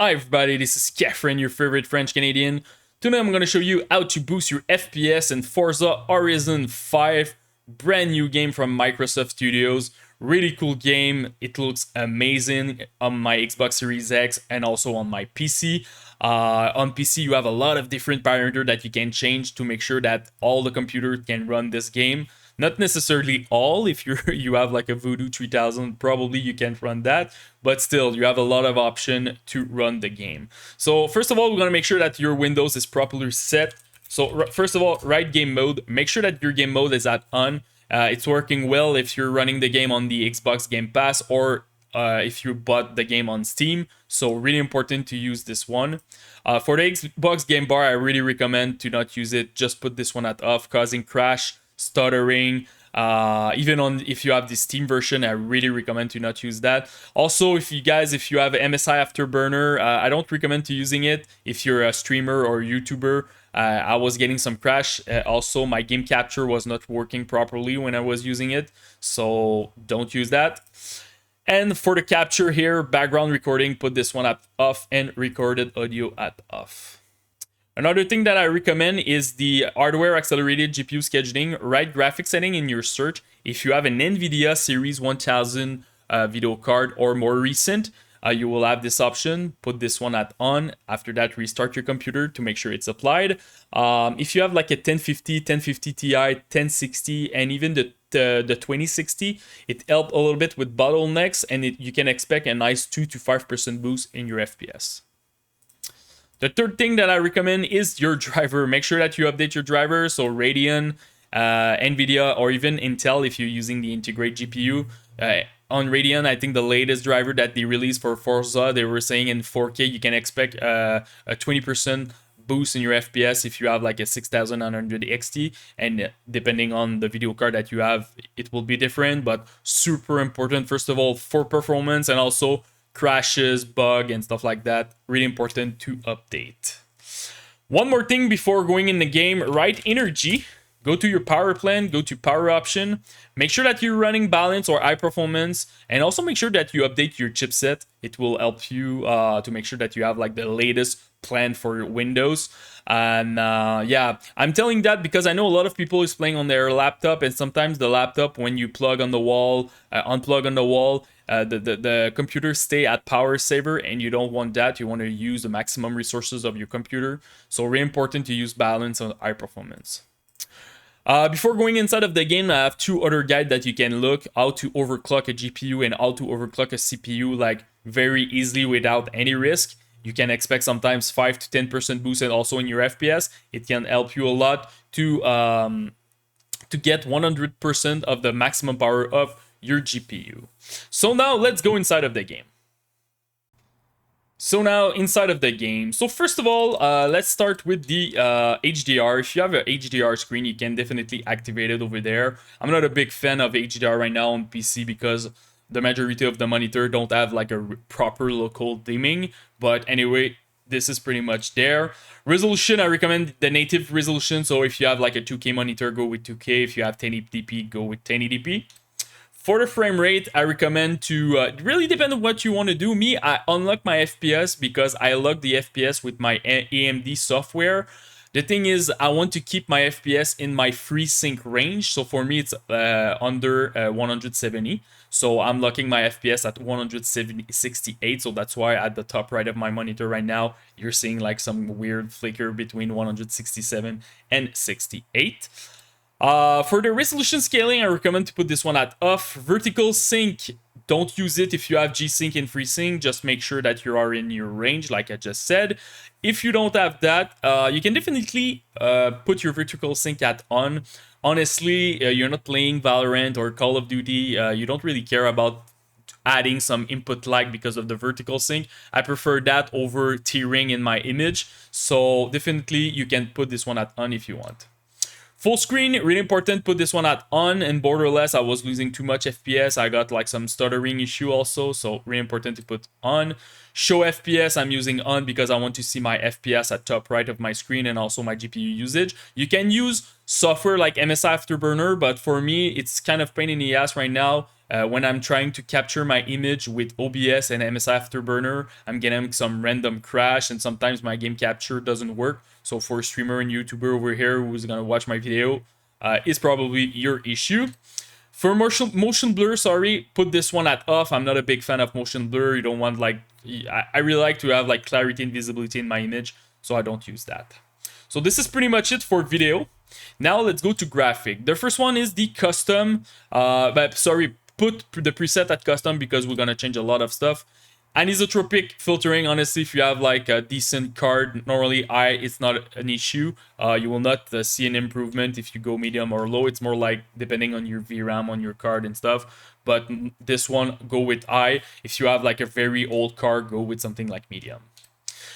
Hi everybody, this is Catherine, your favorite French Canadian. Today I'm going to show you how to boost your FPS in Forza Horizon 5, brand new game from Microsoft Studios. Really cool game, it looks amazing on my Xbox Series X and also on my PC. On PC you have a lot of different parameters that you can change to make sure that all the computers can run this game. Not necessarily all. If you have like a Voodoo 3000, probably you can't run that, but still you have a lot of option to run the game. So first of all, we're going to make sure that your Windows is properly set. So first of all, right game mode, make sure that your game mode is at on. It's working well if you're running the game on the Xbox Game Pass or if you bought the game on Steam. So really important to use this one. For the Xbox Game Bar, I really recommend to not use it. Just put this one at off, causing crash, stuttering. Even on if you have the Steam version, I really recommend to not use that. Also, if you have MSI Afterburner, I don't recommend to using it if you're a streamer or YouTuber. I was getting some crash. Also, my game capture was not working properly when I was using it, so don't use that. And for the capture here, background recording, put this one at off and recorded audio at off. Another thing that I recommend is the hardware accelerated GPU scheduling. Right graphic setting in your search. If you have an Nvidia Series 1000 video card or more recent, you will have this option. Put this one at on. After that, restart your computer to make sure it's applied. If you have like a 1050 Ti, 1060, and even the 2060, it helps a little bit with bottlenecks, and you can expect a nice 2 to 5% boost in your FPS. The third thing that I recommend is your driver. Make sure that you update your driver. So Radeon, Nvidia, or even Intel if you're using the integrated GPU. On Radeon, I think the latest driver that they released for Forza, they were saying in 4K you can expect a 20% boost in your FPS if you have like a 6900 XT. And depending on the video card that you have, it will be different. But super important, first of all, for performance and also crashes, bug, and stuff like that. Really important to update. One more thing before going in the game, right energy. Go to your power plan, go to power option. Make sure that you're running balance or high performance, and also make sure that you update your chipset. It will help you to make sure that you have like the latest plan for your Windows. And yeah, I'm telling that because I know a lot of people is playing on their laptop, and sometimes the laptop, when you plug on the wall, unplug on the wall, the computer stay at power saver, and you don't want that. You want to use the maximum resources of your computer. So really important to use balance on high performance. Before going inside of the game, I have two other guides that you can look, how to overclock a GPU and how to overclock a CPU like very easily without any risk. You can expect sometimes 5 to 10% boost, and also in your FPS. It can help you a lot to get 100% of the maximum power of your GPU. So now let's go inside of the game. So now inside of the game, so first of all, let's start with the HDR. If you have an HDR screen, you can definitely activate it over there. I'm not a big fan of HDR right now on PC because the majority of the monitor don't have like a proper local dimming. But anyway, this is pretty much there. Resolution, I recommend the native resolution. So if you have like a 2K monitor, go with 2K. If you have 1080p, go with 1080p. For the frame rate, I recommend to, it really depends on what you want to do. Me, I unlock my FPS because I lock the FPS with my AMD software. The thing is, I want to keep my FPS in my FreeSync range. So for me, it's under 170. So I'm locking my FPS at 168. So that's why at the top right of my monitor right now, you're seeing like some weird flicker between 167 and 68. For the resolution scaling, I recommend to put this one at off. Vertical sync, don't use it if you have G-Sync and FreeSync. Just make sure that you are in your range, like I just said. If you don't have that, you can definitely put your vertical sync at on. Honestly, you're not playing Valorant or Call of Duty. You don't really care about adding some input lag because of the vertical sync. I prefer that over tearing in my image. So definitely you can put this one at on if you want. Full screen, really important, put this one at on, and borderless, I was losing too much FPS. I got like some stuttering issue also, so really important to put on. Show FPS, I'm using on because I want to see my FPS at top right of my screen and also my GPU usage. You can use software like MSI Afterburner, but for me, it's kind of pain in the ass right now. when I'm trying to capture my image with OBS and MS Afterburner, I'm getting some random crash, and sometimes my game capture doesn't work. So for a streamer and YouTuber over here who's gonna watch my video, it's probably your issue. For motion blur, sorry, put this one at off. I'm not a big fan of motion blur. You don't want like, I really like to have like clarity and visibility in my image, so I don't use that. So this is pretty much it for video. Now let's go to graphic. The first one is the custom, put the preset at custom because we're gonna change a lot of stuff. Anisotropic filtering, honestly, if you have like a decent card, normally it's not an issue. You will not see an improvement if you go medium or low. It's more like depending on your VRAM on your card and stuff. But this one, go with I. If you have like a very old card, go with something like medium.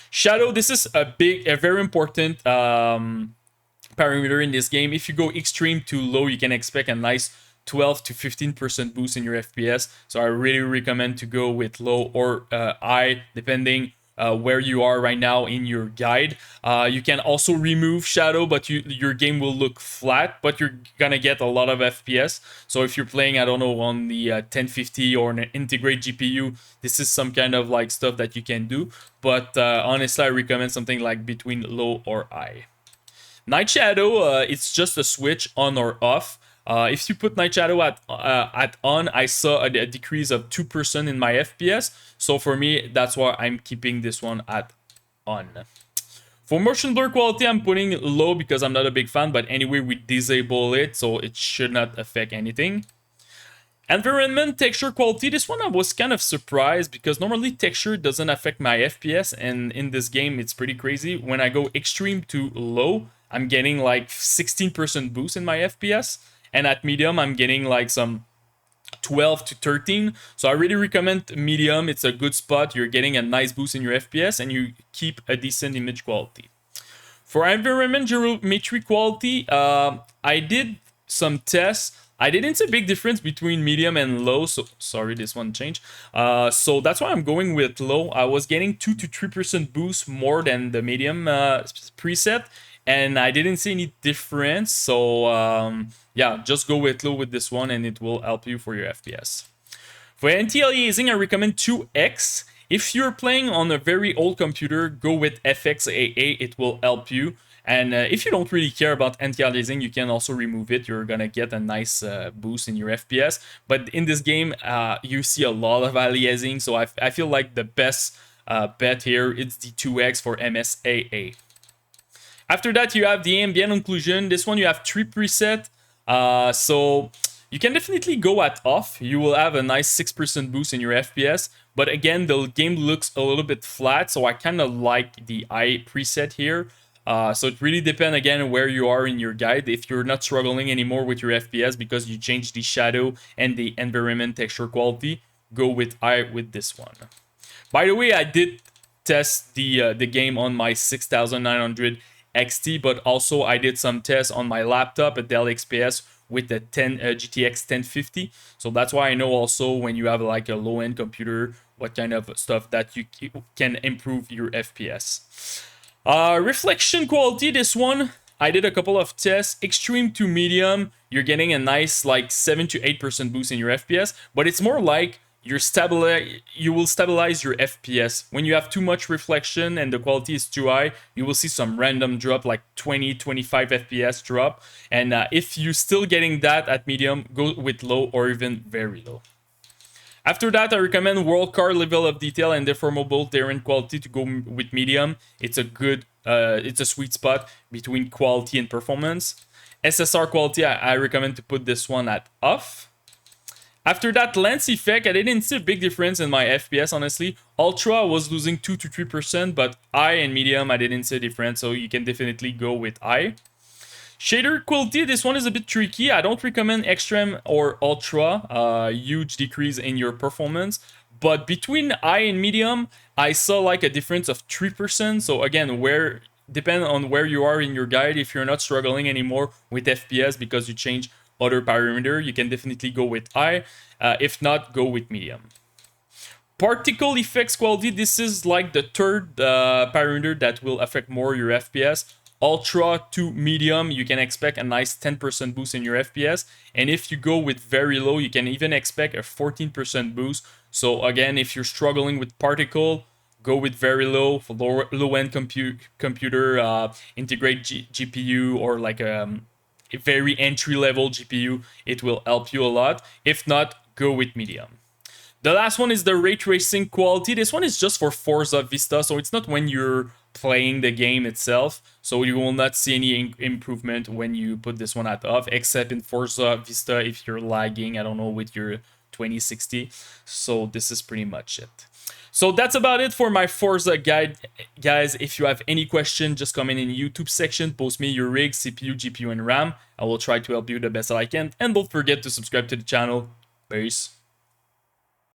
Shadow, this is a very important parameter in this game. If you go extreme to low, you can expect a nice 12 to 15% boost in your FPS. So I really recommend to go with low or high, depending where you are right now in your guide. You can also remove shadow, but your game will look flat, but you're gonna get a lot of FPS. So if you're playing, I don't know, on the 1050 or an integrate GPU, this is some kind of like stuff that you can do. But honestly, I recommend something like between low or high. Night shadow, it's just a switch on or off. If you put night shadow at on, I saw a decrease of 2% in my FPS. So for me, that's why I'm keeping this one at on. For motion blur quality, I'm putting low because I'm not a big fan. But anyway, we disable it, so it should not affect anything. Environment texture quality, this one I was kind of surprised because normally texture doesn't affect my FPS, and in this game it's pretty crazy. When I go extreme to low, I'm getting like 16% boost in my FPS, and at medium I'm getting like some 12 to 13. So I really recommend medium. It's a good spot. You're getting a nice boost in your FPS and you keep a decent image quality. For environment geometry quality, I did some tests. I didn't see a big difference between medium and low, so sorry, this one changed. So that's why I'm going with low. I was getting 2 to 3% boost more than the medium preset, and I didn't see any difference. So yeah, just go with low with this one and it will help you for your FPS. For anti-aliasing, I recommend 2x. If you're playing on a very old computer, go with FXAA, it will help you. And if you don't really care about anti-aliasing, you can also remove it. You're gonna get a nice boost in your FPS. But in this game, you see a lot of aliasing, so I feel like the best bet here is the 2x for MSAA. After that, you have the ambient occlusion. This one you have 3 preset. So you can definitely go at off. You will have a nice 6% boost in your FPS. But again, the game looks a little bit flat, so I kind of like the I preset here. So it really depends, again, where you are in your guide. If you're not struggling anymore with your FPS because you changed the shadow and the environment texture quality, go with I with this one. By the way, I did test the game on my 6900 XT, but also I did some tests on my laptop at Dell XPS with the GTX 1050. So that's why I know also when you have like a low-end computer, what kind of stuff that you can improve your FPS. Reflection quality, this one, I did a couple of tests. Extreme to medium, you're getting a nice like 7 to 8% boost in your FPS, but it's more like you will stabilize your FPS. When you have too much reflection and the quality is too high, you will see some random drop, like 20, 25 FPS drop. And if you're still getting that at medium, go with low or even very low. After that, I recommend world card level of detail and deformable terrain quality to go with medium. It's a good, it's a sweet spot between quality and performance. SSR quality, I recommend to put this one at off. After that, lens effect, I didn't see a big difference in my FPS, honestly. Ultra was losing 2 to 3%, but I and medium, I didn't see a difference, so you can definitely go with I. Shader quality, this one is a bit tricky. I don't recommend extreme or ultra, huge decrease in your performance. But between I and medium, I saw like a difference of 3%. So again, depend on where you are in your guide. If you're not struggling anymore with FPS because you change other parameter, you can definitely go with I. If not, go with medium. Particle effects quality, this is like the third parameter that will affect more your FPS. Ultra to medium, you can expect a nice 10% boost in your FPS. And if you go with very low, you can even expect a 14% boost. So again, if you're struggling with particle, go with very low for low-end computer. Integrate GPU or like a very entry-level GPU. It will help you a lot. If not, go with medium. The last one is the ray tracing quality. This one is just for Forza Vista, so it's not when you're playing the game itself. So you will not see any improvement when you put this one at off, except in Forza Vista if you're lagging, I don't know, with your 2060. So this is pretty much it. So that's about it for my Forza guide. Guys, if you have any question, just comment in the YouTube section, post me your rig, CPU, GPU, and RAM. I will try to help you the best that I can. And don't forget to subscribe to the channel. Peace.